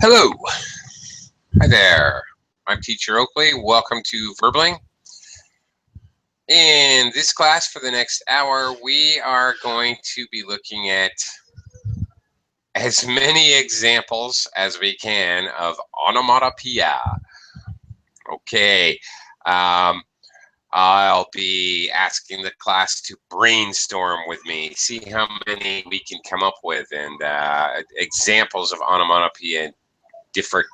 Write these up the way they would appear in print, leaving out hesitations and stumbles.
Hello. Hi there. I'm Teacher Oakley. Welcome to Verbling. In this class for the next hour, we are going to be looking at as many examples as we can of onomatopoeia. Okay. I'll be asking the class to brainstorm with me, see how many we can come up with, and examples of onomatopoeia, different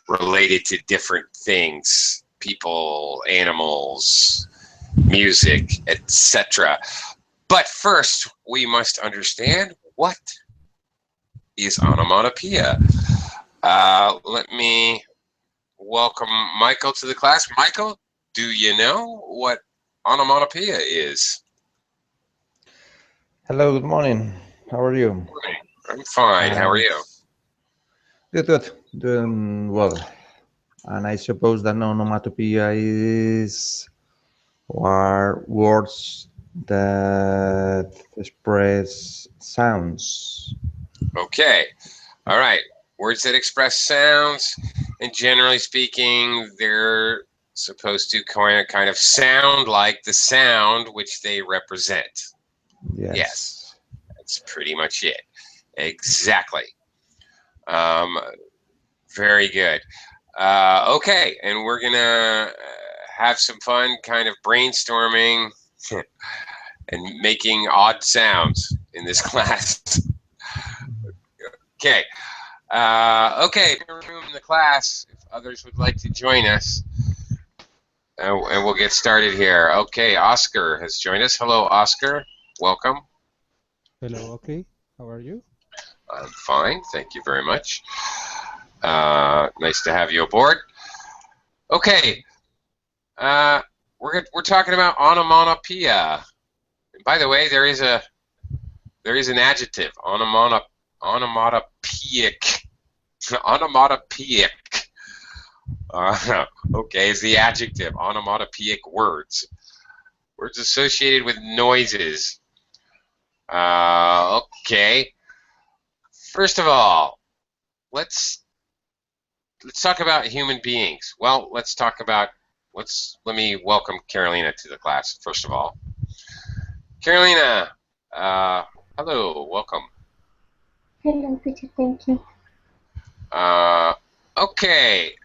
related to different things, people, animals, music, etc. But first, we must understand what is onomatopoeia. Let me welcome Michael to the class. Michael, do you know what onomatopoeia is? Hello, good morning. How are you? I'm fine. How are you? Good. Doing well. And I suppose that onomatopoeia are words that express sounds. Okay. All right. Words that express sounds, and generally speaking, they're supposed to kind of sound like the sound which they represent. Yes. That's pretty much it. Exactly. Very good. Okay, and we're gonna have some fun kind of brainstorming and making odd sounds in this class. Okay. Okay, room in the class if others would like to join us. And we'll get started here. Okay, Oscar has joined us. Hello, Oscar. Welcome. Hello, okay. How are you? I'm fine. Thank you very much. Nice to have you aboard. Okay. We're talking about onomatopoeia. And by the way, there is an adjective, onomatopoeic. Onomatopoeic. Okay, is the adjective, onomatopoeic words. Words associated with noises. Okay. First of all, let's talk about human beings. Well, let me welcome Carolina to the class, first of all. Carolina, hello, welcome. Hello, teacher, thank you. Okay.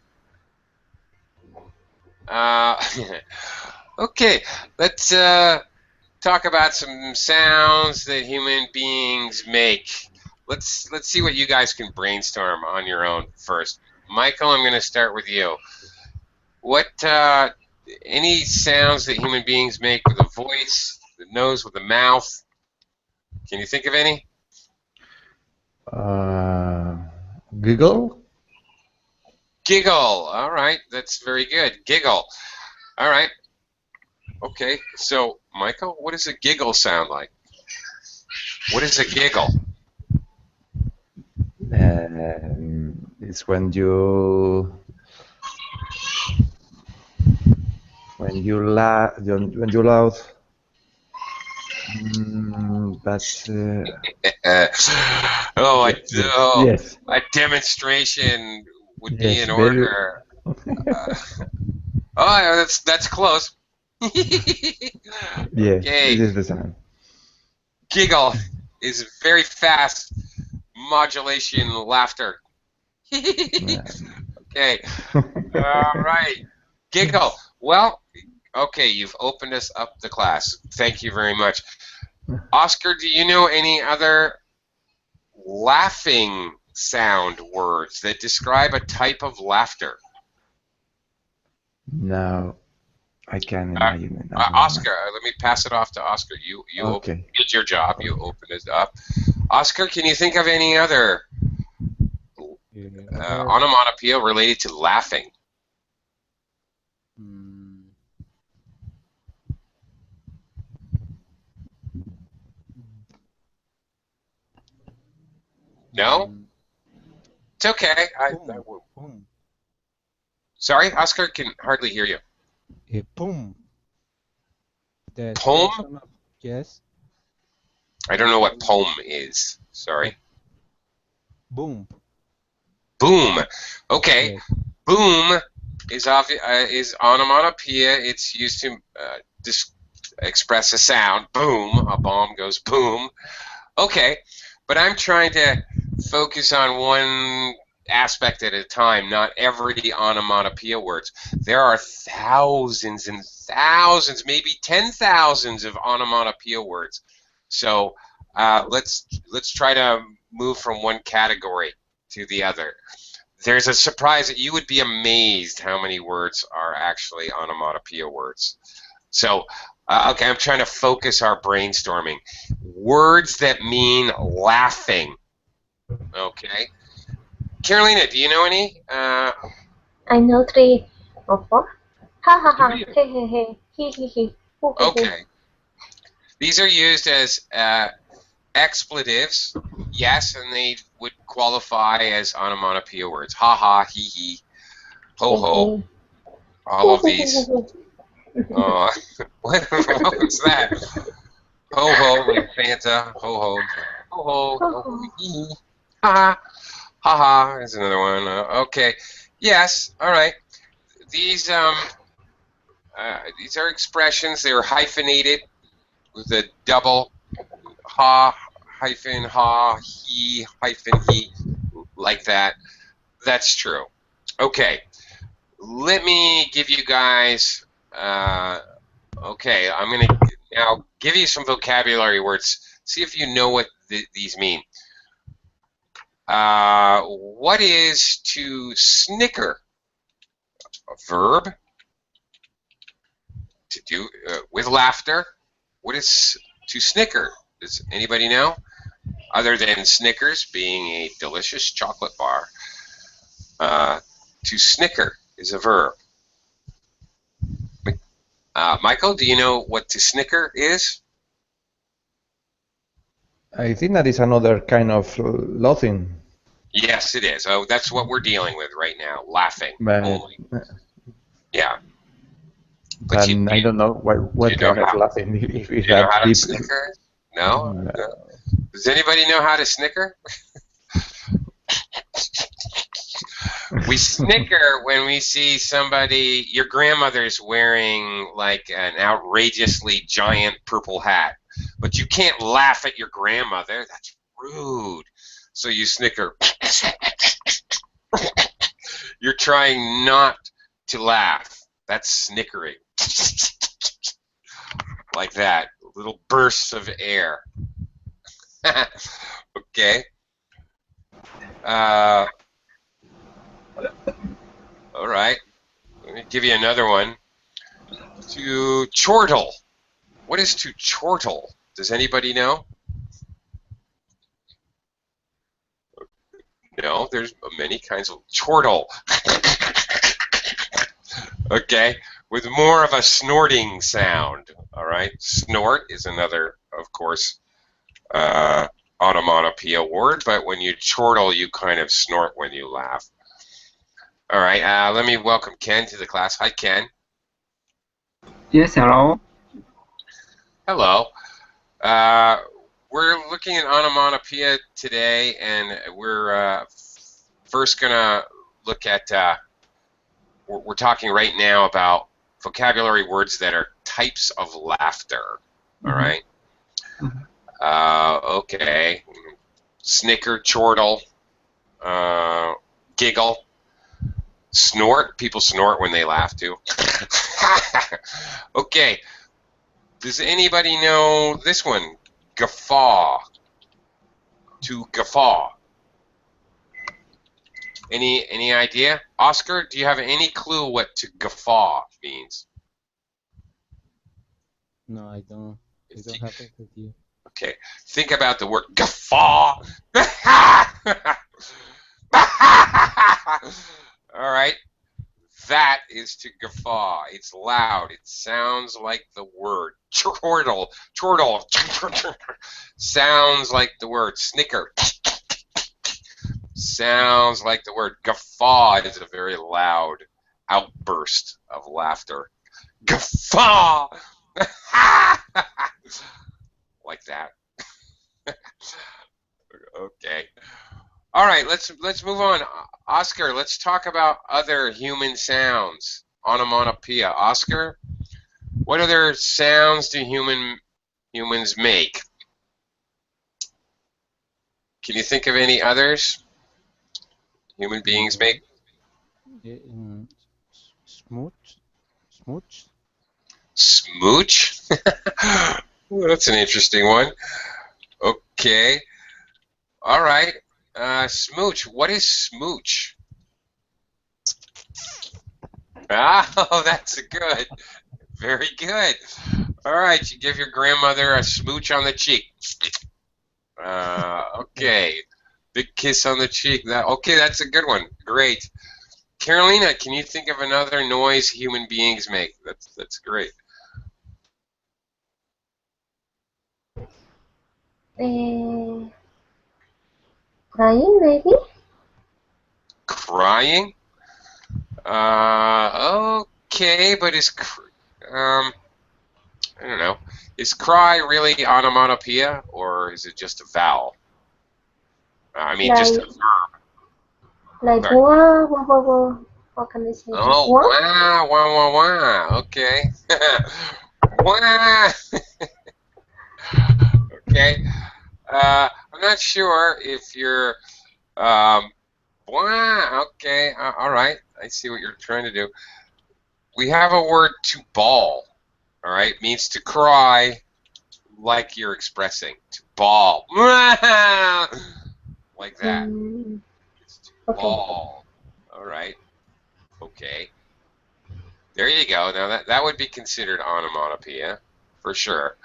Okay, let's talk about some sounds that human beings make. Let's see what you guys can brainstorm on your own first. Michael, I'm going to start with you. What any sounds that human beings make with a voice, the nose, with the mouth? Can you think of any? Giggle? Giggle. All right, that's very good. Giggle. All right. Okay, so Michael, what does a giggle sound like? What is a giggle? It's when you laugh. When you laugh. But yes. A demonstration would be in order. Oh, that's close. Yes, okay. This is the sound. Giggle is very fast modulation laughter. Okay. All right. Giggle. Well, okay, you've opened us up the class. Thank you very much. Oscar, do you know any other laughing sound words that describe a type of laughter? No, I can't imagine it. Oscar, let me pass it off to Oscar. You okay. Did your job. You opened it up. Oscar, can you think of any other onomatopoeia related to laughing? No? It's okay. Boom. Sorry, Oscar can hardly hear you. Boom. Poem? Yes. I don't know what poem is. Sorry. Boom. Boom. Okay. Yes. Boom is onomatopoeia. It's used to express a sound. Boom. A bomb goes boom. Okay. But I'm trying to focus on one aspect at a time, not every onomatopoeia words. There are thousands and thousands, maybe 10,000s of onomatopoeia words. So let's try to move from one category to the other. There's a surprise that you would be amazed how many words are actually onomatopoeia words. So, okay, I'm trying to focus our brainstorming. Words that mean laughing. Okay. Carolina, do you know any? I know 3 or 4. Ha ha ha. Hey hey hey. He he he. Hoo, hoo, hoo. Okay. These are used as expletives, yes, and they would qualify as onomatopoeia words. Ha ha, he he, ho ho, all of these. What was that? Ho ho, like Santa, ho ho, ho ho, ho ho, hee hee, ha ha, ha ha. There's another one. Okay, yes, all right. These are expressions. They are hyphenated with a double ha hyphen ha he hyphen he, like that. That's true. Okay, let me give you guys. Okay, I'm gonna now give you some vocabulary words. See if you know what these mean. What is to snicker? A verb. To do with laughter. What is to snicker? Does anybody know? Other than Snickers being a delicious chocolate bar, to snicker is a verb. Michael, do you know what to snicker is? I think that is another kind of laughing. Yes, it is. Oh, that's what we're dealing with right now, laughing But, only. Yeah. But and I don't know what you know kind of how- laughing if Do you know that how to deep. snicker? No? No. No. Does anybody know how to snicker? We snicker when we see somebody, your grandmother's wearing like an outrageously giant purple hat, but you can't laugh at your grandmother. That's rude. So you snicker. You're trying not to laugh. That's snickering. Like that. Little bursts of air. Okay. All right. Let me give you another one. To chortle. What is to chortle? Does anybody know? No, there's many kinds of chortle. Okay, with more of a snorting sound. All right, snort is another, of course, onomatopoeia word, but when you chortle, you kind of snort when you laugh. All right, let me welcome Ken to the class. Hi, Ken. Yes, hello. Hello. We're looking at onomatopoeia today, and we're first going to look at, we're talking right now about vocabulary words that are types of laughter. All right? Okay. Snicker, chortle, giggle, snort. People snort when they laugh, too. Okay. Does anybody know this one? Guffaw. To guffaw. Any idea? Oscar, do you have any clue what to guffaw means? No, I don't. I don't have it with you. Okay. Think about the word guffaw. All right. That is to guffaw. It's loud. It sounds like the word. Chortle. Chortle. Sounds like the word. Snicker. Sounds like the word. Guffaw is a very loud outburst of laughter. Guffaw! Like that. Okay. All right, let's move on. Oscar, let's talk about other human sounds. Onomatopoeia. Oscar, what other sounds do humans make? Can you think of any others human beings make? Smooch. Smooch. Smooch? Ooh, that's an interesting one. Okay. All right. Smooch. What is smooch? Oh, that's good. Very good. All right. You give your grandmother a smooch on the cheek. Okay. Big kiss on the cheek. Okay, that's a good one. Great. Carolina, can you think of another noise human beings make? That's great. Crying, maybe? Crying? Okay, but I don't know. Is cry really onomatopoeia, or is it just a vowel? I mean, just a verb. Like Sorry. wah, wah, wah, wah. What can I say? Oh, Wah? wah, wah, wah, wah. Okay. Wah. Okay. I'm not sure if you're, wah. Okay. All right. I see what you're trying to do. We have a word to bawl. All right. Means to cry like you're expressing. To bawl. Like that. It's to Okay. bawl. All right. Okay. There you go. Now that would be considered onomatopoeia, for sure.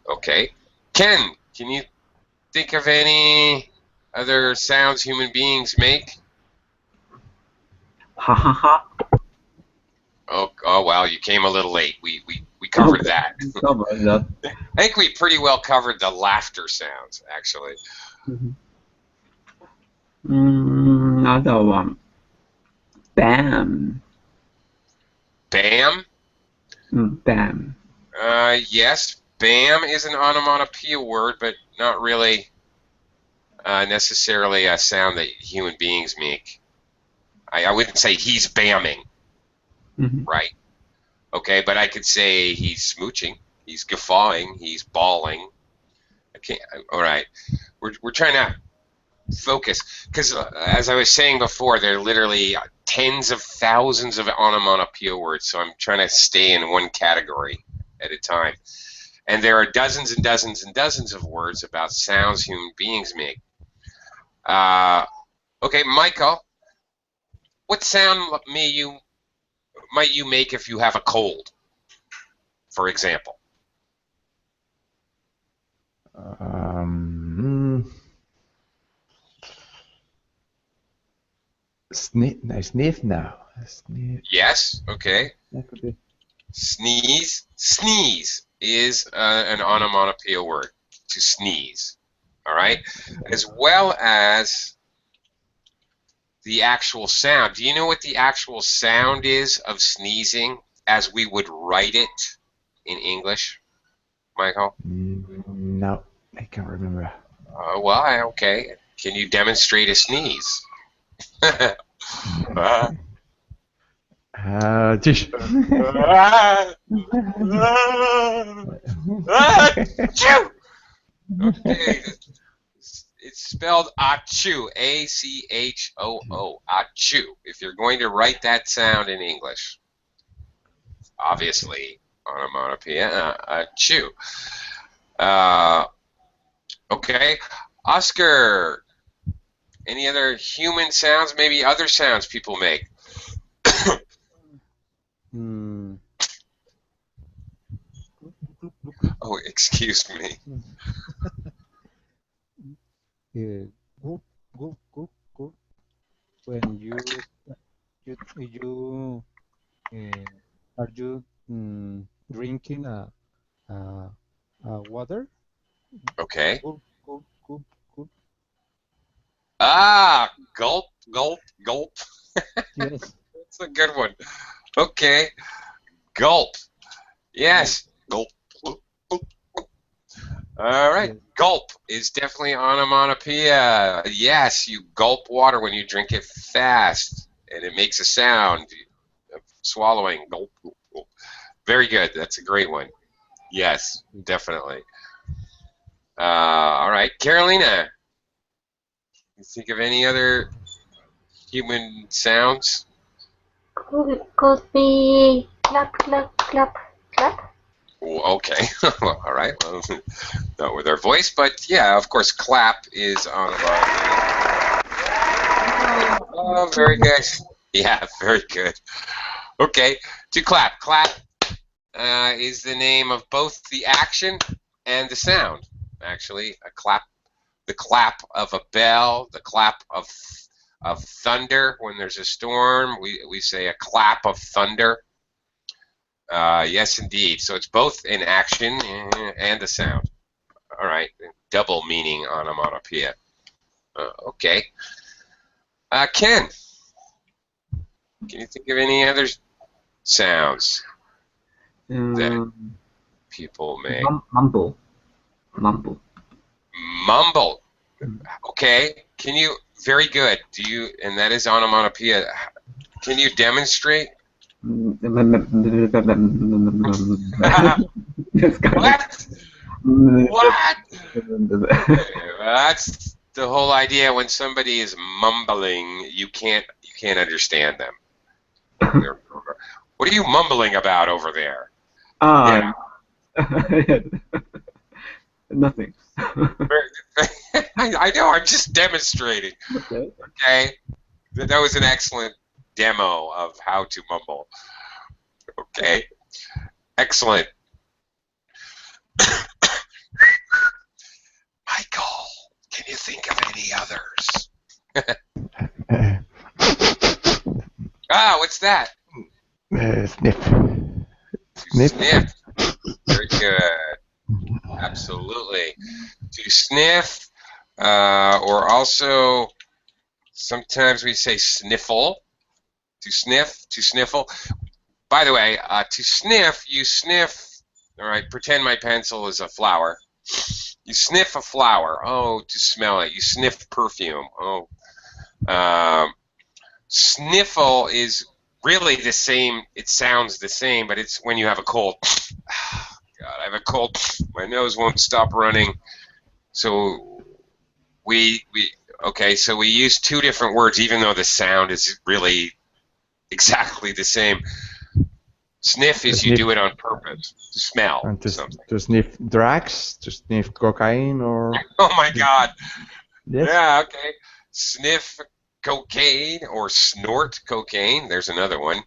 Okay. Ken, can you think of any other sounds human beings make? Ha ha ha. Oh wow, you came a little late. We covered that. Cover that. I think we pretty well covered the laughter sounds, actually. Another one. Bam. Bam? Bam. Yes, bam is an onomatopoeia word, but not really necessarily a sound that human beings make. I wouldn't say he's bamming, right? Okay, but I could say he's smooching, he's guffawing, he's bawling. Okay, all right. We're trying to focus because, as I was saying before, there are literally tens of thousands of onomatopoeia words, so I'm trying to stay in one category at a time. And there are dozens and dozens and dozens of words about sounds human beings make. Okay, Michael, what sound might you make if you have a cold, for example? Sniff now. Sniff. Yes, okay. That could be. Sneeze. Sneeze is an onomatopoeia word, to sneeze. All right? As well as the actual sound. Do you know what the actual sound is of sneezing as we would write it in English, Michael? No, I can't remember. Well, okay. Can you demonstrate a sneeze? Tish. Okay. It's spelled ahchoo, A-C-H-O-O, ahchoo. If you're going to write that sound in English, obviously onomatopoeia, ahchoo. Okay, Oscar. Any other human sounds? Maybe other sounds people make. Oh, excuse me. Gulp, gulp, gulp, gulp. When you are you drinking a water? Okay. Gulp, gulp, gulp, gulp. Ah, gulp, gulp, gulp. Yes. That's a good one. Okay. Gulp. Yes. Gulp. All right. Yes. Gulp is definitely onomatopoeia. Yes, you gulp water when you drink it fast, and it makes a sound of swallowing. Gulp, gulp, gulp. Very good. That's a great one. Yes, definitely. All right. Carolina, you think of any other human sounds? Could be clap, clap, clap, clap. Oh, okay. All right. Well, not with our voice, but yeah, of course, clap is onomatopoeia. Oh, very good. Yeah, very good. Okay, to clap. Clap is the name of both the action and the sound. Actually, a clap, the clap of a bell, the clap of thunder when there's a storm. We say a clap of thunder. Yes, indeed. So it's both an action and a sound. All right, double meaning onomatopoeia. Okay. Ken, can you think of any other sounds that people make? Mumble. Mumble. Mumble. Okay. Can you? Very good. Do you? And that is onomatopoeia. Can you demonstrate? What? What? That's the whole idea. When somebody is mumbling, you can't understand them. What are you mumbling about over there? Yeah. Nothing. I know. I'm just demonstrating. Okay. Okay. That was an excellent demo of how to mumble. Okay. Excellent. Michael, can you think of any others? What's that? Sniff. Sniff. Very good. Absolutely. To sniff, or also sometimes we say sniffle. To sniff, to sniffle. By the way, to sniff, you sniff. All right, pretend my pencil is a flower. You sniff a flower. Oh, to smell it. You sniff perfume. Oh. Sniffle is really the same. It sounds the same, but it's when you have a cold. God, I have a cold. My nose won't stop running. So okay, so we use two different words, even though the sound is really exactly the same. Sniff is you do it on purpose to smell And something. to sniff drugs, to sniff cocaine, or Oh my God! yes. Yeah, okay. Sniff cocaine or snort cocaine. There's another one.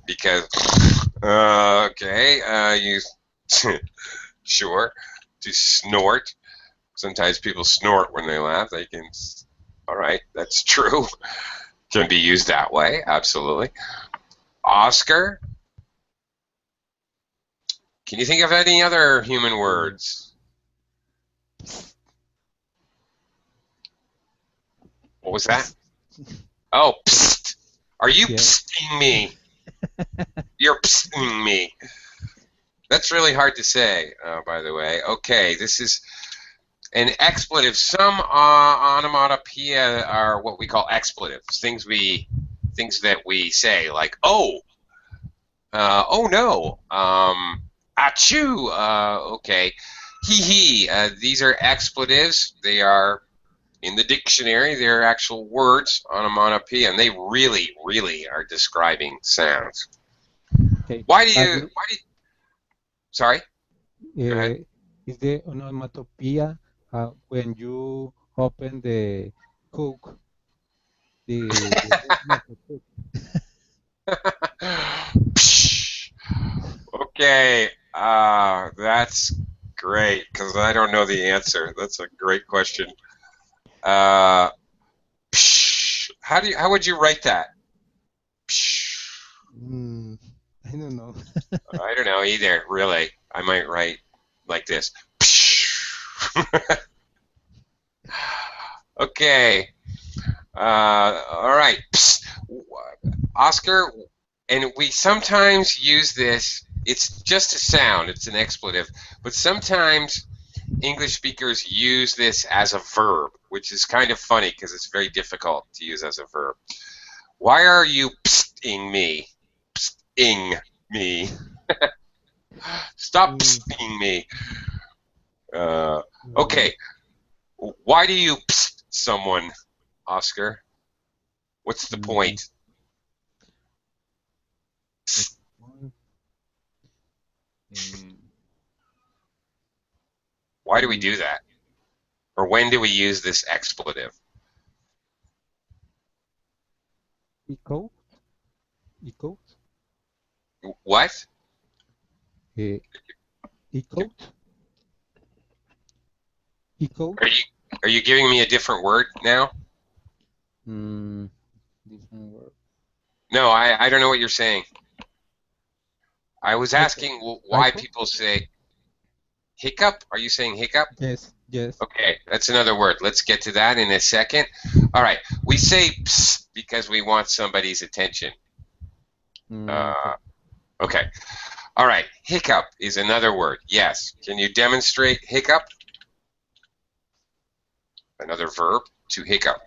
Because okay, you sure to snort. Sometimes people snort when they laugh. They can. All right, that's true. Can be used that way. Absolutely. Oscar, can you think of any other human words? What was that? Oh, psst. Are you psting me? You're psting me. That's really hard to say, by the way. Okay, this is an expletive. Some onomatopoeia are what we call expletives. Things that we say, like oh no, ahchoo, okay, hee. These are expletives. They are in the dictionary. They're actual words, onomatopoeia, and they really, really are describing sounds. Okay. Why do you? Sorry. Is the onomatopoeia when you open the cook? Okay, that's great because I don't know the answer. That's a great question. How would you write that? I don't know. I don't know either. Really, I might write like this. Okay. All right. Oscar, and we sometimes use this. It's just a sound. It's an expletive. But sometimes English speakers use this as a verb, which is kind of funny because it's very difficult to use as a verb. Why are you psting me? Psting me. Stop psting me. Okay. Why do you pst someone, Oscar? What's the point? Why do we do that? Or when do we use this expletive? Echo? Echo? What? Echo? Echo? Are you giving me a different word now? Different word. No, I don't know what you're saying. I was asking why people say hiccup. Are you saying hiccup? Yes, yes. Okay, that's another word. Let's get to that in a second. All right, we say psst because we want somebody's attention. Okay. All right, hiccup is another word. Yes. Can you demonstrate hiccup? Another verb, to hiccup.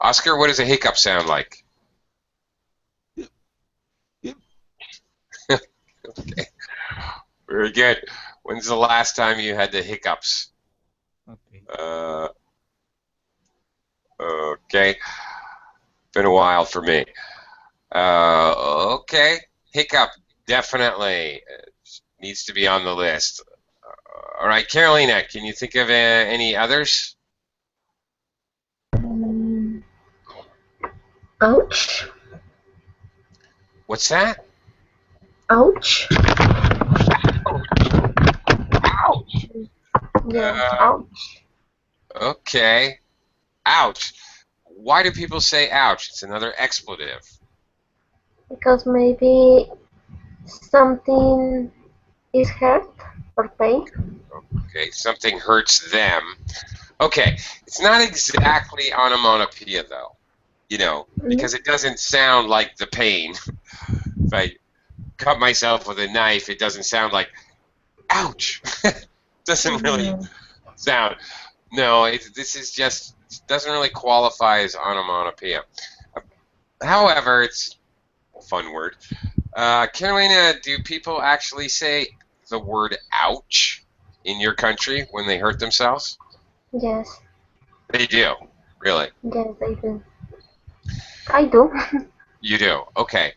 Oscar, what does a hiccup sound like? Okay. Very good. When's the last time you had the hiccups? Okay. Okay. Been a while for me. Okay. Hiccup, definitely. Needs to be on the list. All right, Carolina, can you think of any others? Ouch. What's that? Ouch. Ouch. Yeah, ouch. Okay. Ouch. Why do people say ouch? It's another expletive. Because maybe something is hurt or pain. Okay, something hurts them. Okay, it's not exactly onomatopoeia though, you know, because it doesn't sound like the pain. If I cut myself with a knife, it doesn't sound like, ouch. Doesn't really sound. No, this is just, doesn't really qualify as onomatopoeia. However, it's a fun word. Carolina, do people actually say the word ouch in your country when they hurt themselves? Yes. They do, really. Yes, I do. I do. You do, okay.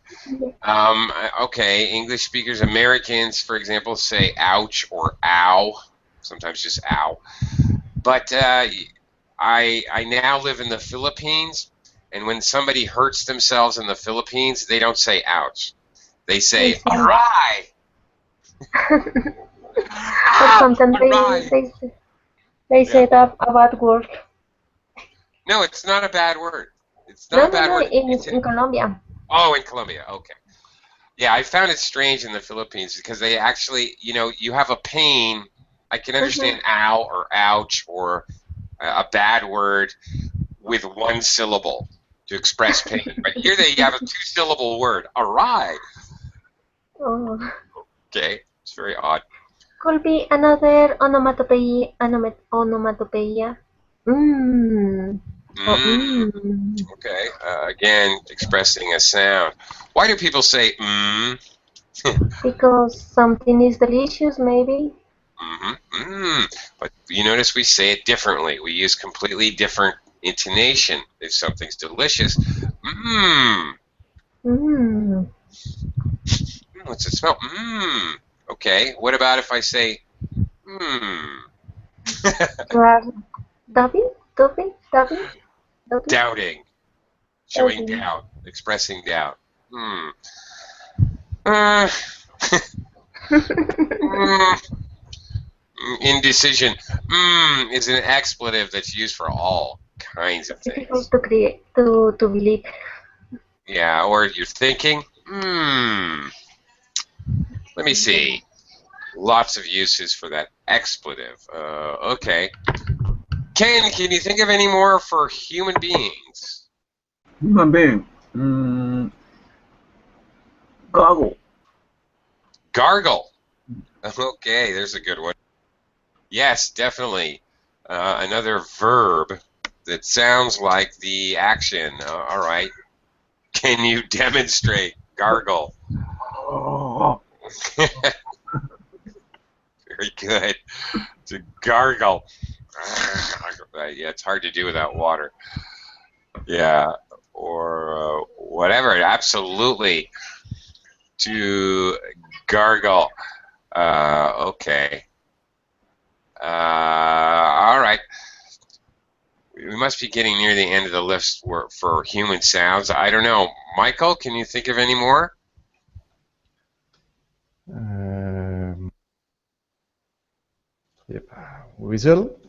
Okay, English speakers, Americans, for example, say ouch or ow, sometimes just ow. But I now live in the Philippines, and when somebody hurts themselves in the Philippines, they don't say ouch. They say, awry! But sometimes they say that a bad word. No, it's not a bad word. It's not a bad word. In Colombia. Oh, in Colombia, okay. Yeah, I found it strange in the Philippines because they actually, you know, you have a pain. I can understand ow or ouch or a bad word with one syllable to express pain. But here they have a two-syllable word, awry. Oh. Okay, it's very odd. Could be another onomatopoeia. Onomatopoeia. Okay, again, expressing a sound. Why do people say Because something is delicious, maybe. But you notice we say it differently. We use completely different intonation. If something's delicious, what's it smell? Okay, what about if I say Dubbing? Doubting. Showing doubt. Expressing doubt. Indecision. Is an expletive that's used for all kinds of things. Difficult to believe. Yeah, or you're thinking, let me see. Lots of uses for that expletive. Okay. Ken, can you think of any more for human beings? Human being. Gargle. Gargle. Okay, there's a good one. Yes, definitely. Another verb that sounds like the action. All right. Can you demonstrate? Gargle. Oh. Very good. To gargle. Yeah, it's hard to do without water. Yeah, or whatever. Absolutely. To gargle. Okay. All right. We must be getting near the end of the list for human sounds. I don't know. Michael, can you think of any more? Yep. Whistle.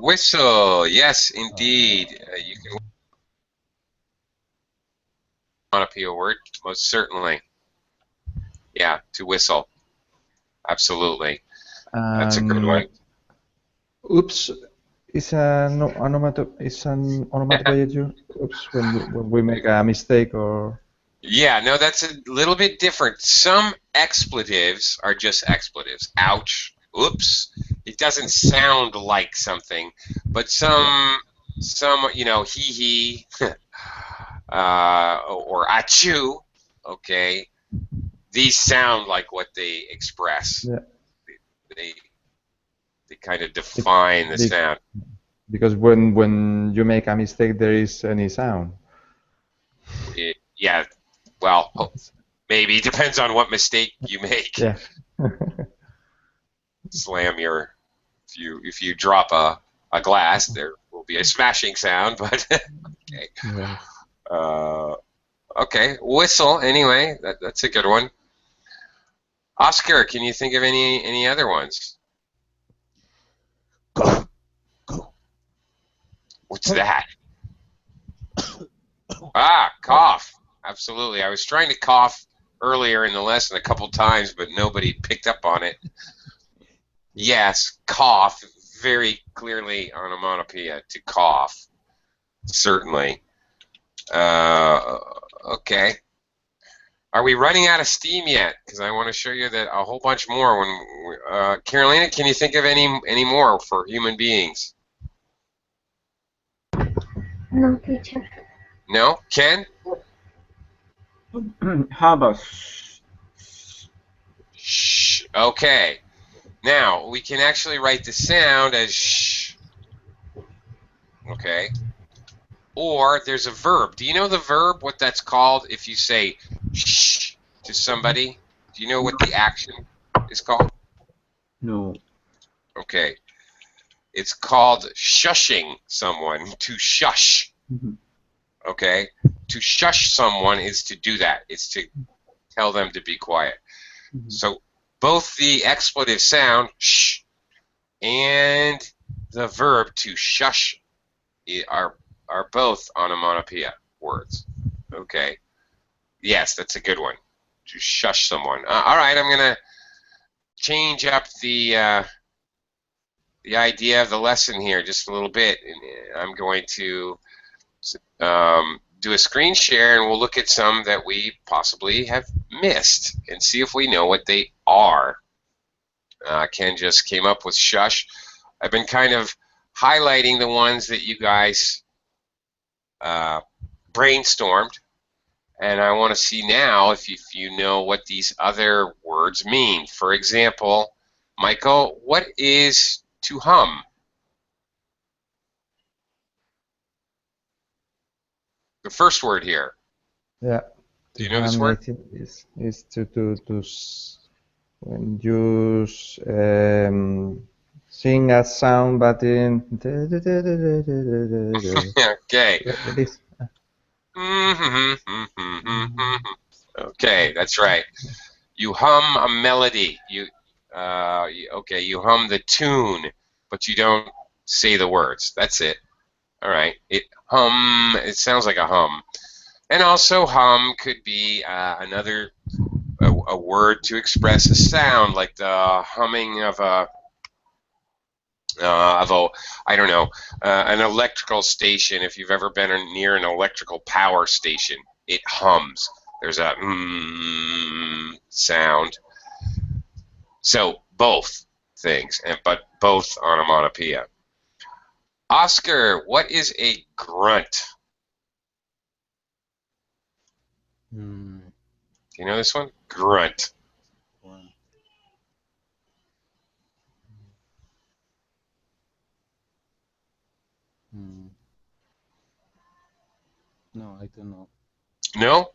Whistle. Yes, indeed. You can onomatopoeia word, most certainly. Yeah, to whistle. Absolutely. That's a good one. Oops. Is an onomatopoeia too? Oops, when we make a mistake or. Yeah, no, that's a little bit different. Some expletives are just expletives. Ouch. Oops. It doesn't sound like something, but some, you know, hee or ahchoo, okay, these sound like what they express. Yeah. They kind of define the sound. Because when you make a mistake, there is any sound. Yeah, well, maybe. Depends on what mistake you make. Yeah. Slam your, if you drop a glass, there will be a smashing sound, but okay. Yeah. Okay, whistle, anyway, that's a good one. Oscar, can you think of any other ones? What's that? Ah, cough. Absolutely. I was trying to cough earlier in the lesson a couple times, but nobody picked up on it. Yes, cough. Very clearly onomatopoeia, to cough. Certainly. Okay. Are we running out of steam yet? Because I want to show you that a whole bunch more. When Carolina, can you think of any more for human beings? No, teacher. No? Ken? How about Shh. Okay. Now, we can actually write the sound as shh. Okay. Or there's a verb. Do you know the verb, what that's called if you say shh to somebody? Do you know what the action is called? no? Okay. It's called shushing someone, to shush. Okay? To shush someone is to do that. It's to tell them to be quiet. So both the expletive sound, shh, and the verb to shush are both onomatopoeia words. Okay. Yes, that's a good one. To shush someone. All right, I'm going to change up the idea of the lesson here just a little bit. I'm going to do a screen share, and we'll look at some that we possibly have missed and see if we know what they are. Ken just came up with shush. I've been kind of highlighting the ones that you guys brainstormed, and I want to see now if you know what these other words mean. For example, Michael, what is to hum? The first word here. Yeah. Do you know this word? Is to when you sing a sound, but in Okay. Okay, that's right. You hum a melody. You hum the tune, but you don't say the words. That's it. All right. It sounds like a hum. And also hum could be another a word to express a sound, like the humming of I don't know, an electrical station. If you've ever been near an electrical power station, it hums. There's a sound. So both things, but both onomatopoeia. Oscar, what is a grunt? Hmm. Do you know this one? Grunt. One. Hmm. No, I don't know. No?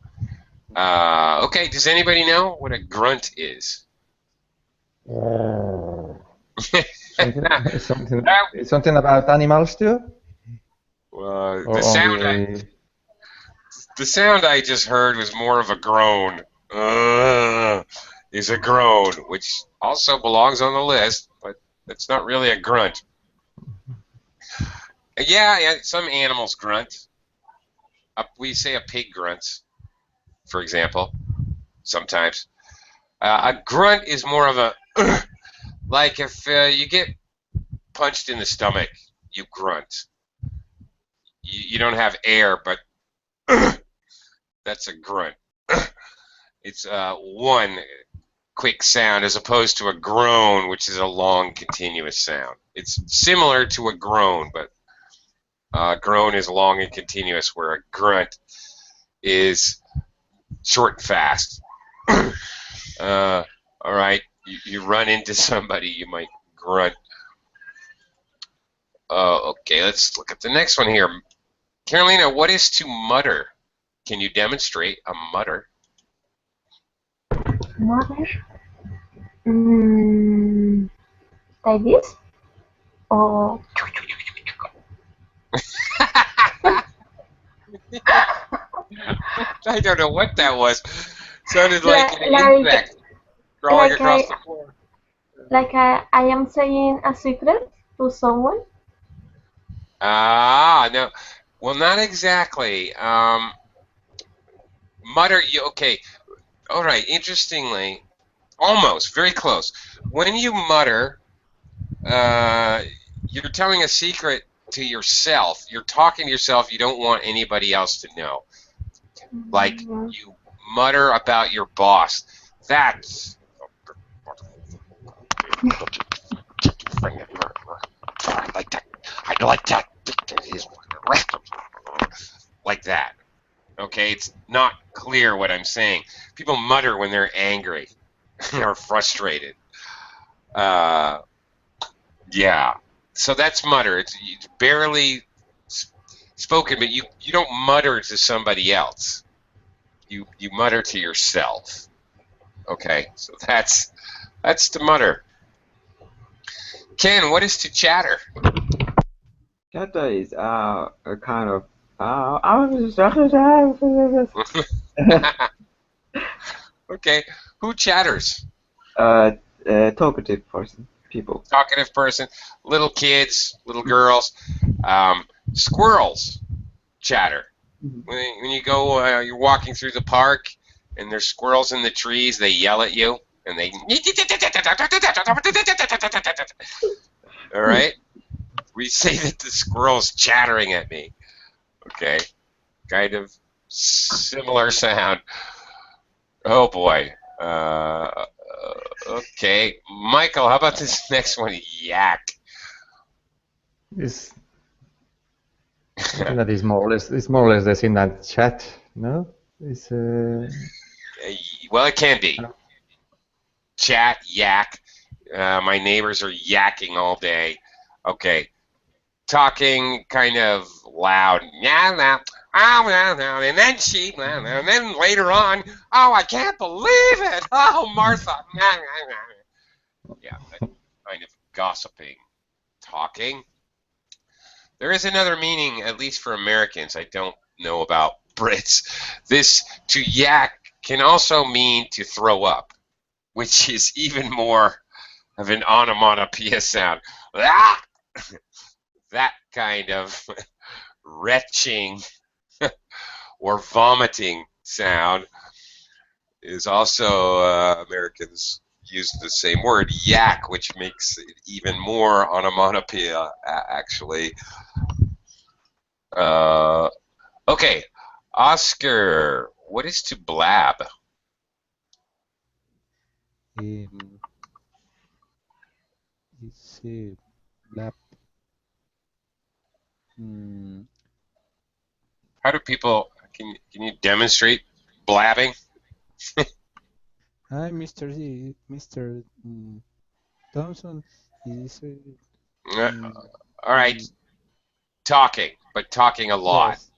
Okay, does anybody know what a grunt is? Something about animals too? Well, Or only... the sound I just heard was more of a groan. Is a groan, which also belongs on the list, but it's not really a grunt. Yeah, some animals grunt. We say a pig grunts, for example, sometimes. A grunt is more of a, like if you get punched in the stomach, you grunt. You don't have air, but that's a grunt. It's one quick sound as opposed to a groan, which is a long, continuous sound. It's similar to a groan, but a groan is long and continuous, where a grunt is short and fast. All right, you run into somebody, you might grunt. Okay, let's look at the next one here. Carolina, what is to mutter? Can you demonstrate a mutter? Mutter? Like this? Or... I don't know what that was. Sounded like an insect crawling across the floor. Like I am saying a secret to someone? Ah, no. Well, not exactly. Mutter, okay. All right, interestingly, almost, very close. When you mutter, you're telling a secret to yourself. You're talking to yourself. You don't want anybody else to know. Like you mutter about your boss. That's I like that. I like that. Like that. Okay, it's not clear what I'm saying. People mutter when they're angry or frustrated. Yeah. So that's mutter. It's barely spoken, but you don't mutter to somebody else. You mutter to yourself. Okay, so that's to mutter. Ken, what is to chatter? Chatter is a kind of Okay, who chatters? talkative person, people. Talkative person, little kids, little girls, squirrels chatter. When you go, you're walking through the park, and there's squirrels in the trees. They yell at you, and they. All right. We say that the squirrel's chattering at me. Okay, kind of similar sound. Oh boy. Okay, Michael, how about this next one? Yak. It's something that is more or less the same than chat, no? It's Well, it can be. Chat, yak. My neighbors are yakking all day. Okay, talking kind of loud. Yeah, and then she, and then later on, oh, I can't believe it. Oh, Martha. Yeah, that kind of gossiping, talking. There is another meaning, at least for Americans. I don't know about Brits. This to yak can also mean to throw up, which is even more of an onomatopoeia sound. That kind of retching or vomiting sound is also Americans use the same word, yak, which makes it even more onomatopoeia, actually. Okay, Oscar, what is to blab? It's Blab. How do people? Can you demonstrate blabbing? Hi, Mr. Thompson is All right, talking, but talking a lot, yes,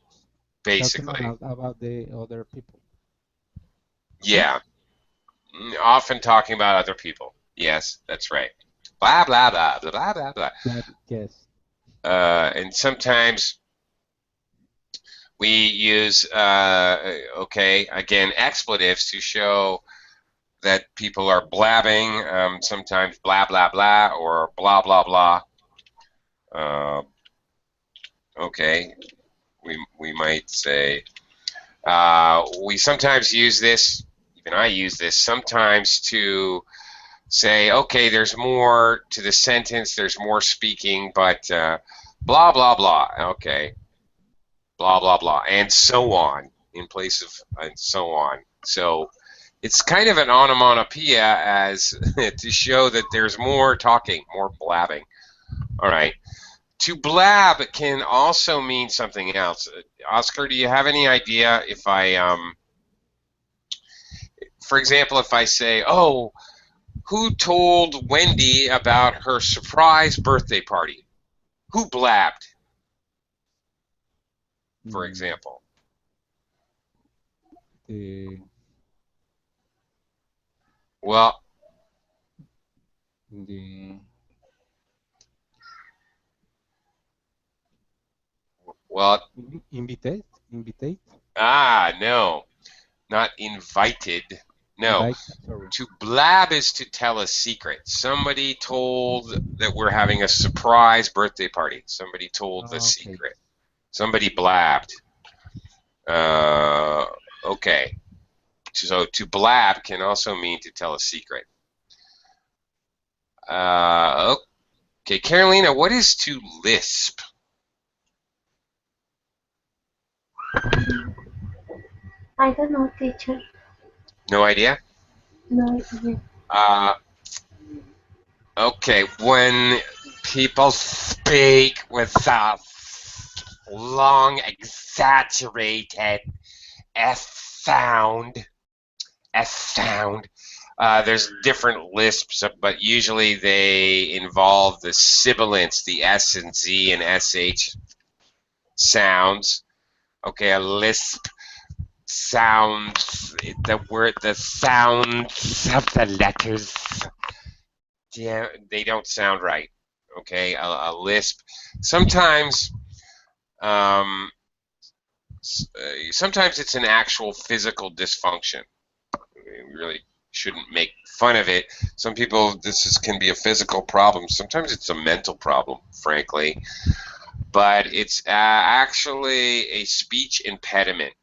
basically. talking about the other people. Yeah, often talking about other people. Yes, that's right. Blah blah blah blah blah blah blah. Blab, yes. And sometimes we use okay, again, expletives to show that people are blabbing. Sometimes blah blah blah or blah blah blah. Okay, we might say we sometimes use this. Even I use this sometimes to say, okay, there's more to the sentence. There's more speaking, but blah blah blah. Okay, blah blah blah, and so on in place of and so on. So it's kind of an onomatopoeia as to show that there's more talking, more blabbing. All right. To blab can also mean something else. Oscar, do you have any idea if I, for example, if I say, oh, who told Wendy about her surprise birthday party? Who blabbed, for example? Well, Invitate? No, not invited. No, Invite, sorry. to blab is to tell a secret. Somebody told that we're having a surprise birthday party. Somebody told the secret. Somebody blabbed. Okay. So to blab can also mean to tell a secret. Okay, Carolina, what is to lisp? I don't know, teacher. No idea? No idea. Okay, when people speak with a long, exaggerated S sound, there's different lisps, but usually they involve the sibilants, the S and Z and SH sounds. Okay, a lisp sounds, the sounds of the letters, yeah, they don't sound right. Okay, a lisp. Sometimes it's an actual physical dysfunction. We really shouldn't make fun of it. Some people, can be a physical problem. Sometimes it's a mental problem, frankly. But it's actually a speech impediment.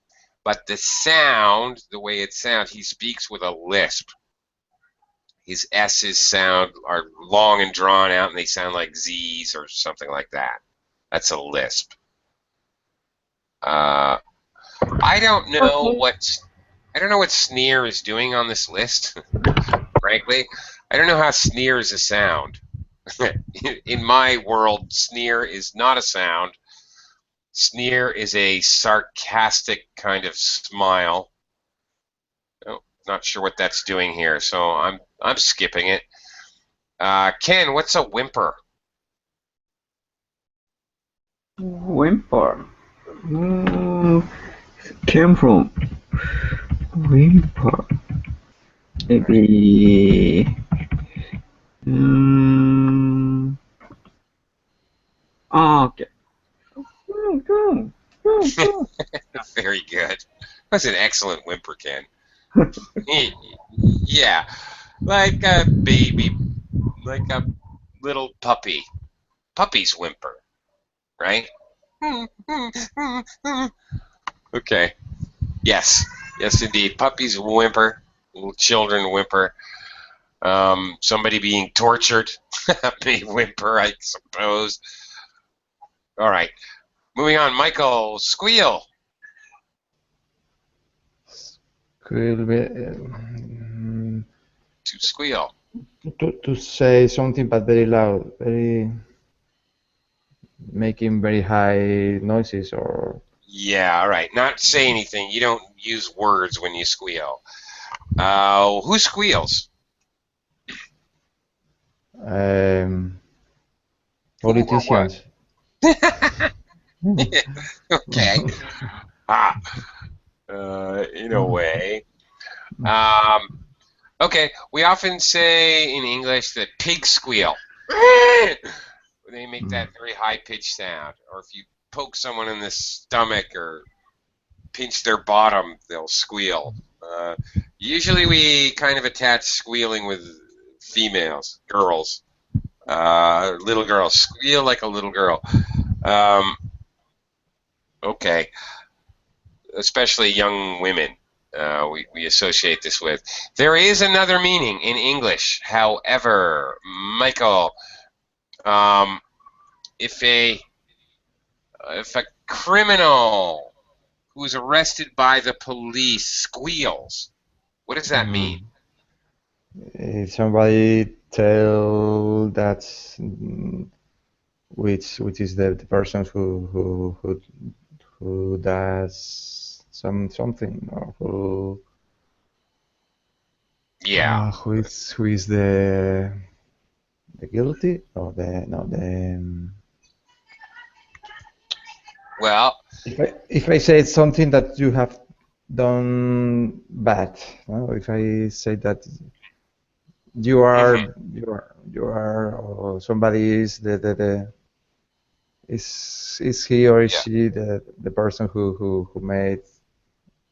But the sound, the way it sounds, he speaks with a lisp. His S's are long and drawn out, and they sound like Z's or something like that. That's a lisp. I don't know what sneer is doing on this list. Frankly, I don't know how sneer is a sound. In my world, sneer is not a sound. Sneer is a sarcastic kind of smile. Oh, not sure what that's doing here, so I'm skipping it. Ken, what's a whimper? Whimper. Came from whimper. Maybe. Okay. Very good. That's an excellent whimper, Ken. Yeah, like a baby, like a little puppy. Puppies whimper, right? Okay. Yes, indeed. Puppies whimper. Little children whimper. Somebody being tortured may whimper, I suppose. All right. Moving on. Michael, squeal. Could be To squeal. to say something but very loud, very making very high noises or Yeah, all right. Not say anything. You don't use words when you squeal. Who squeals? um, Who or what? politicians. Okay. Ah, in a way. Okay, we often say in English that pigs squeal. They make that very high-pitched sound. Or if you poke someone in the stomach or pinch their bottom, they'll squeal. Usually we kind of attach squealing with females, girls. Little girls. Squeal like a little girl. Okay. Especially young women. We associate this with. There is another meaning in English. However, Michael, if a criminal who's arrested by the police squeals, what does that mean? If somebody tell that's which is the person who does something or who is the guilty or the Well, if I say something that you have done bad, no? If I say that you are or somebody is the is he or is she the person who made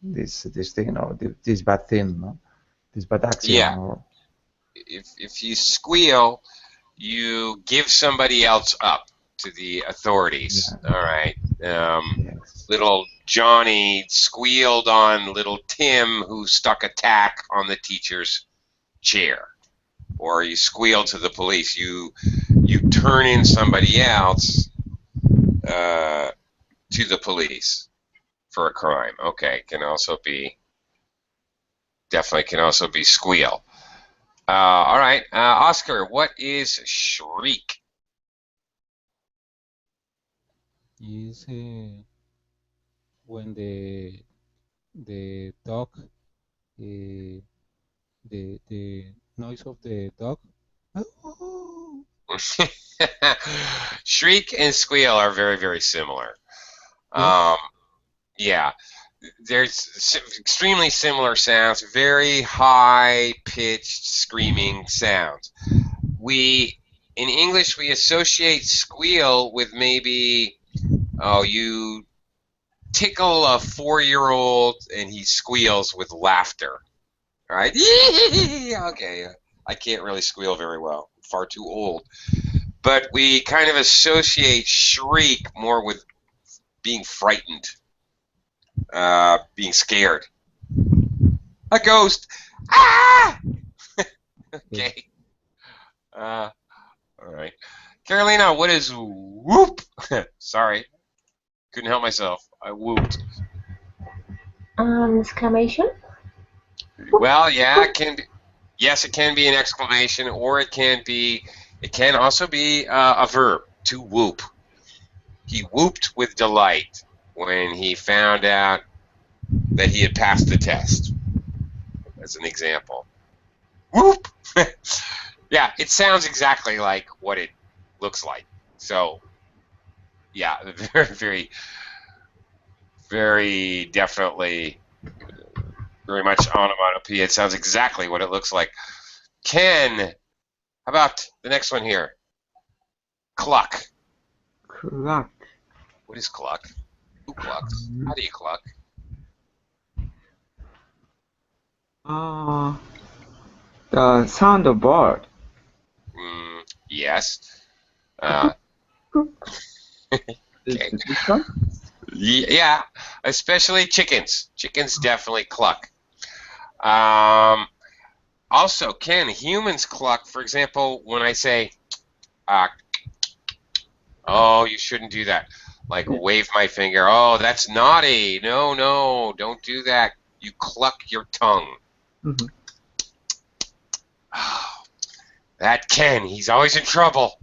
this thing or this bad thing, no? This bad action. yeah. Or If you squeal, you give somebody else up to the authorities. Yeah. All right. Yes. Little Johnny squealed on little Tim, who stuck a tack on the teacher's chair. Or you squeal to the police. You turn in somebody else to the police for a crime. Okay, definitely can also be squeal. All right, Oscar, what is shriek? Is when the dog, the noise of the dog. Oh. Shriek and squeal are very, very similar. Yes. Yeah, there's extremely similar sounds, very high-pitched screaming sounds. In English, we associate squeal with maybe, you tickle a 4-year-old and he squeals with laughter. All right? Okay, I can't really squeal very well. I'm far too old. But we kind of associate shriek more with being frightened, being scared. A ghost! Ah! Okay. All right. Carolina, what is whoop? Sorry. Couldn't help myself. I whooped. Exclamation? Well, yeah, it can be. Yes, it can be an exclamation, or it can also be a verb, to whoop. He whooped with delight when he found out that he had passed the test, as an example. Whoop! Yeah, it sounds exactly like what it looks like. So, yeah, very, very, very definitely, very much onomatopoeia. It sounds exactly what it looks like. Ken, how about the next one here? Cluck. Cluck. What is cluck? Who clucks? How do you cluck? The sound of bird. Yes. Is this one? Yeah, especially chickens. Chickens definitely cluck. Also, Ken, humans cluck. For example, when I say, oh, you shouldn't do that. Like wave my finger. Oh, that's naughty. No, don't do that. You cluck your tongue. Mhm. Oh, that Ken, he's always in trouble.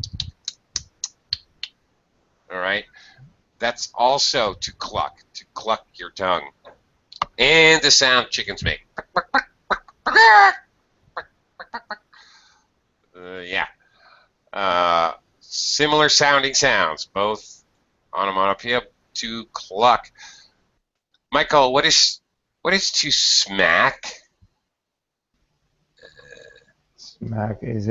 All right. That's also to cluck your tongue. And the sound chickens make. Yeah. Similar sounding sounds, both onomatopoeia to cluck. Michael, what is to smack? Smack is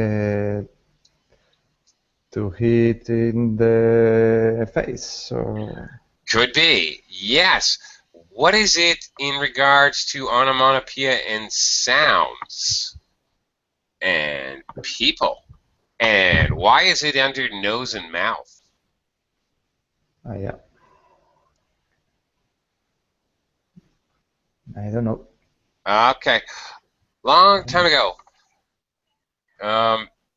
to hit in the face. Or Could be. Yes. What is it in regards to onomatopoeia and sounds and people? And why is it under nose and mouth? yeah. I don't know. Okay. Long time ago.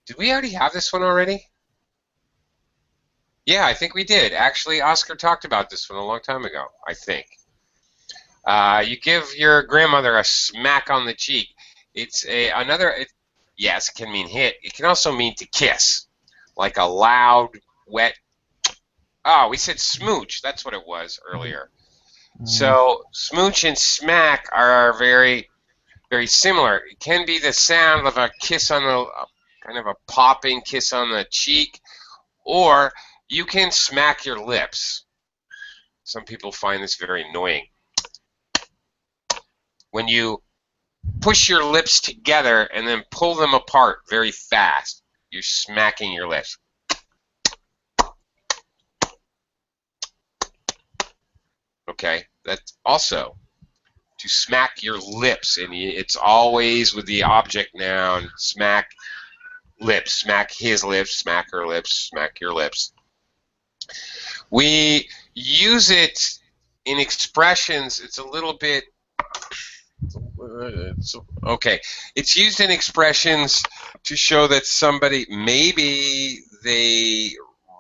Did we already have this one already? Yeah, I think we did. Actually, Oscar talked about this one a long time ago, I think. You give your grandmother a smack on the cheek. It's yes, it can mean hit. It can also mean to kiss, like a loud, wet. Oh, we said smooch. That's what it was earlier. So smooch and smack are very, very similar. It can be the sound of a kiss on the, kind of a popping kiss on the cheek, or you can smack your lips. Some people find this very annoying. When you push your lips together and then pull them apart very fast, you're smacking your lips. Okay, that's also to smack your lips, and it's always with the object noun. Smack lips, smack his lips, smack her lips, smack your lips. We use it in expressions. It's a little bit okay. It's used in expressions to show that somebody, maybe they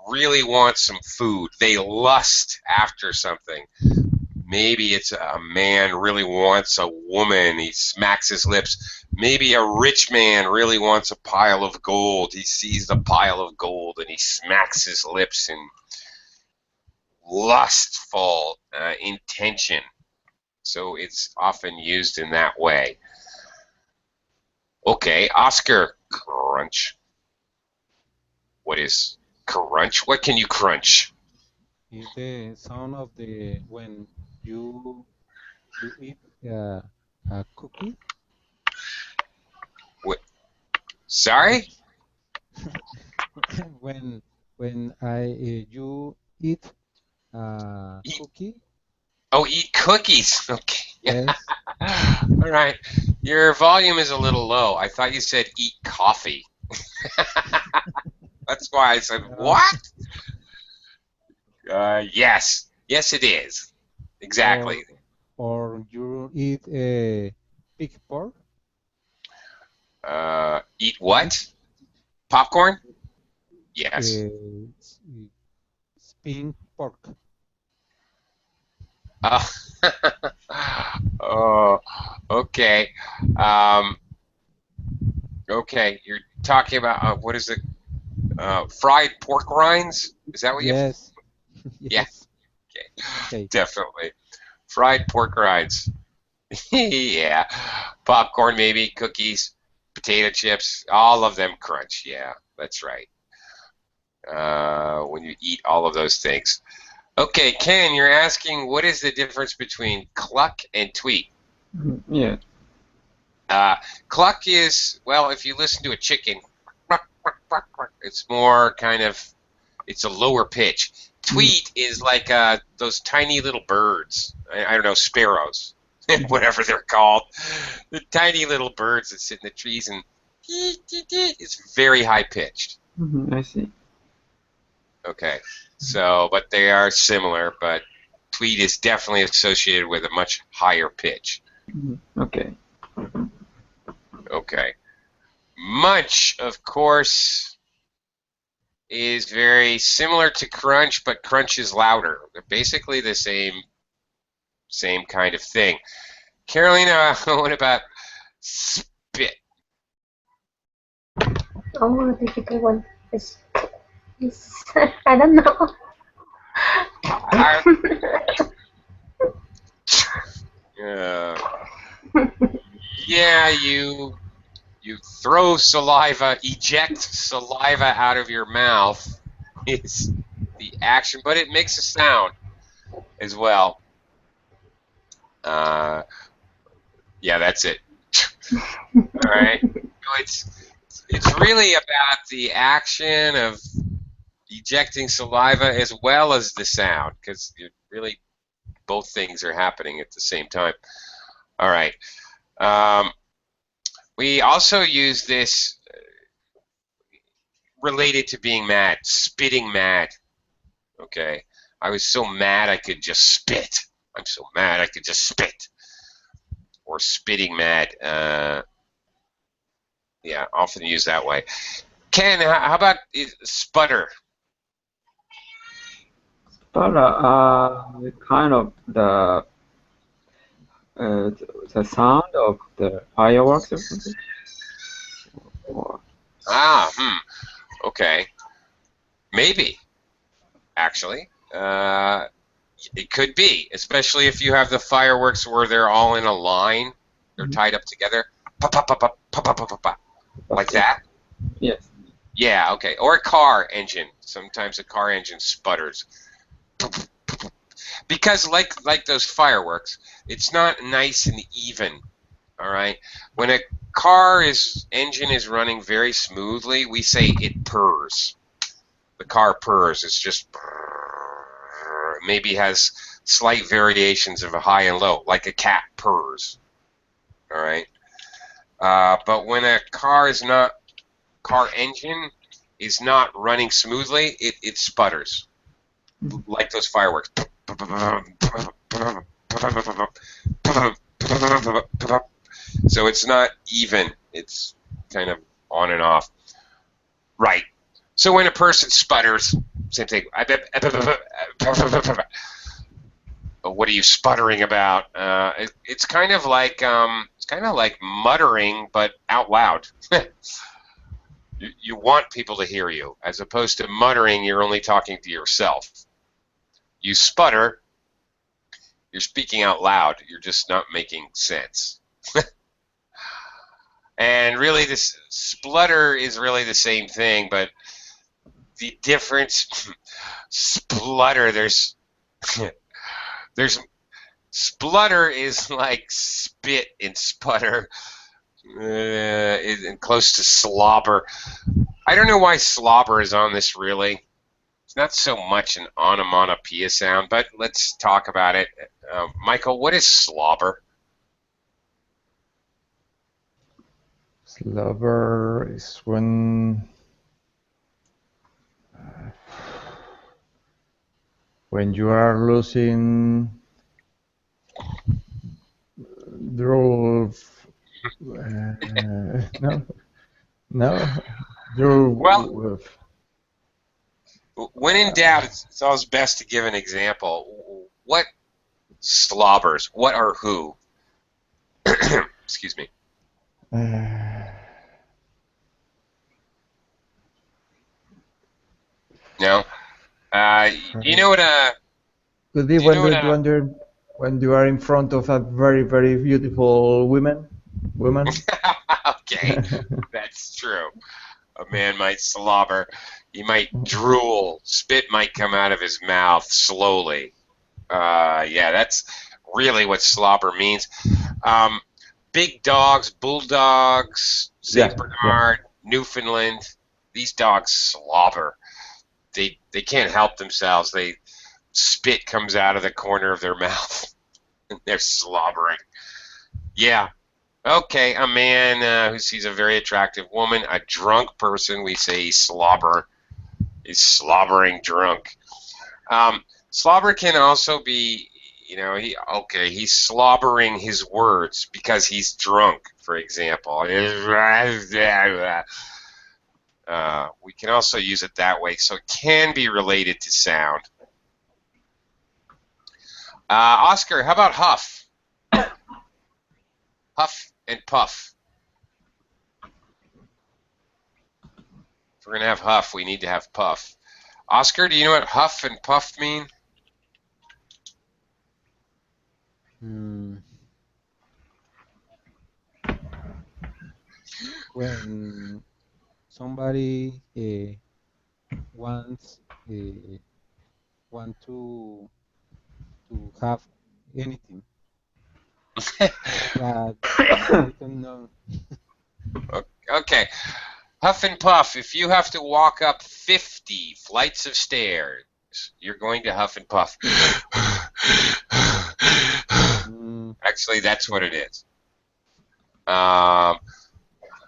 really want some food. They lust after something. Maybe it's a man really wants a woman. He smacks his lips. Maybe a rich man really wants a pile of gold. He sees the pile of gold and he smacks his lips in lustful intention. So it's often used in that way. Okay, Oscar, crunch. What is crunch? What can you crunch? Is the sound of the when you eat a cookie. What? Sorry? when you eat a cookie. Oh, eat cookies. Okay. Yes. All right. Your volume is a little low. I thought you said eat coffee. That's why I said, what? Yes. Yes, it is. Exactly. Or you eat a pig pork. Eat what? Popcorn? Yes. Spin pork. Oh, okay. Okay, you're talking about what is it? Fried pork rinds? Is that what you? Yes. Yeah. Yes. Okay. Definitely. Fried pork rinds. Yeah. Popcorn, maybe cookies, potato chips, all of them crunch. Yeah, that's right. When you eat all of those things. Okay, Ken, you're asking what is the difference between cluck and tweet? Yeah. Cluck is, well, if you listen to a chicken, it's more kind of, it's a lower pitch. Tweet is like those tiny little birds. I don't know, sparrows, whatever they're called. The tiny little birds that sit in the trees, and it's very high pitched. I see. Okay, so, but they are similar, but tweet is definitely associated with a much higher pitch. Okay. Okay. Munch, of course, is very similar to crunch, but crunch is louder. They're basically the same kind of thing. Carolina, what about spit? Oh, difficult one. It's I don't know. I, yeah, you throw saliva, eject saliva out of your mouth is the action, but it makes a sound as well. Yeah, that's it. All right. So it's really about the action of ejecting saliva as well as the sound, because really both things are happening at the same time. All right. We also use this related to being mad, spitting mad. Okay. I was so mad I could just spit. I'm so mad I could just spit. Or spitting mad. Yeah, often used that way. Ken, how about sputter? Sputter, kind of the sound of the fireworks or something. Or, Okay. Maybe, actually. It could be, especially if you have the fireworks where they're all in a line. They're tied up together. Pop, pop, pop, pop, pop, pop, pop, pop, like that? yes. Yeah, okay. Or a car engine. Sometimes a car engine sputters. Because like those fireworks, it's not nice and even. All right? When a engine is running very smoothly, we say it purrs. The car purrs. It's just maybe has slight variations of a high and low, like a cat purrs. All right? But when a car engine is not running smoothly, it sputters, like those fireworks. So it's not even. It's kind of on and off. Right. So when a person sputters, same thing. What are you sputtering about? It's kind of like muttering, but out loud. You want people to hear you, as opposed to muttering. You're only talking to yourself. You sputter, you're speaking out loud. You're just not making sense. And really, this splutter is really the same thing, but the difference, splutter, there's splutter is like spit in sputter, and close to slobber. I don't know why slobber is on this, really. It's not so much an onomatopoeia sound, but let's talk about it. Michael, what is slobber? Slobber is when you are losing drool. Drool. Well, when in doubt, it's always best to give an example. What slobbers? What or who? Excuse me. No. You know what? Could be when you are in front of a very, very beautiful woman. Okay, that's true. A man might slobber. He might drool. Spit might come out of his mouth slowly. Yeah, that's really what slobber means. Big dogs, bulldogs, Saint Bernard, Newfoundland. These dogs slobber. They can't help themselves. Spit comes out of the corner of their mouth, and they're slobbering. Yeah. Okay, a man who sees a very attractive woman, a drunk person, we say slobber. He's slobbering drunk. Slobber can also be, he's slobbering his words because he's drunk, for example. We can also use it that way, so it can be related to sound. Oscar, how about huff? huff and puff. If we're going to have huff, we need to have puff. Oscar, do you know what huff and puff mean? When somebody wants want to have anything that they don't know. Okay. Huff and puff. If you have to walk up 50 flights of stairs, you're going to huff and puff. Actually, that's what it is.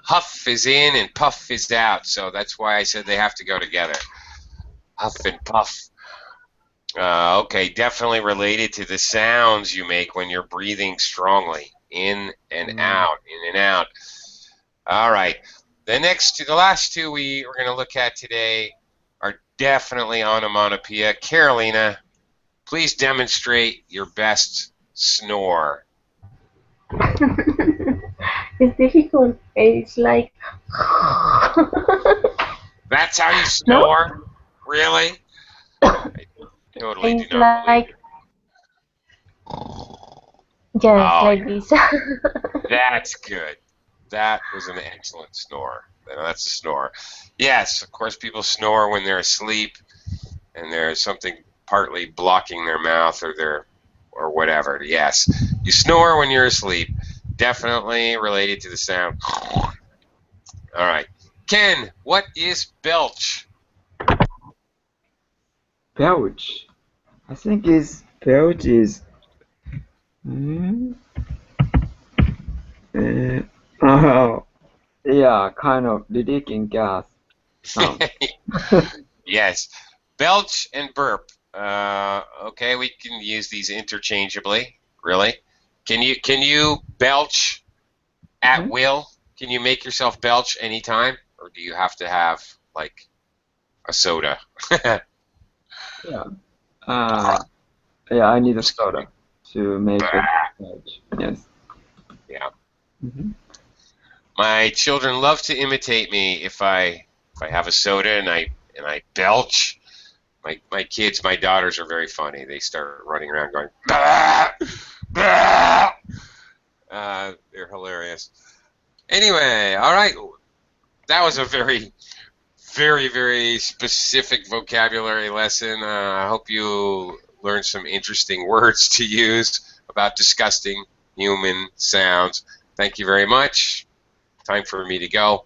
Huff is in and puff is out, so that's why I said they have to go together. Huff and puff. Okay, definitely related to the sounds you make when you're breathing strongly. In and out, in and out. All right. The last two we are going to look at today are definitely onomatopoeia. Carolina, please demonstrate your best snore. It's difficult. It's like. That's how you snore? No? Really? I totally it's do not like. Yes, like this. That's good. That was an excellent snore. That's a snore. Yes, of course, people snore when they're asleep, and there's something partly blocking their mouth or whatever. Yes, you snore when you're asleep. Definitely related to the sound. All right, Ken, what is belch? Belch. I think belch is. Yeah, kind of leaking gas sound. Yes, belch and burp. Okay, we can use these interchangeably. Really? Can you belch at will? Can you make yourself belch anytime, or do you have to have like a soda? Yeah. Yeah, I need a soda to make it belch. Yes. Yeah. My children love to imitate me if I have a soda and I belch. My kids, my daughters are very funny. They start running around going, bah, bah. They're hilarious. Anyway, all right. That was a very, very, very specific vocabulary lesson. I hope you learned some interesting words to use about disgusting human sounds. Thank you very much. Time for me to go.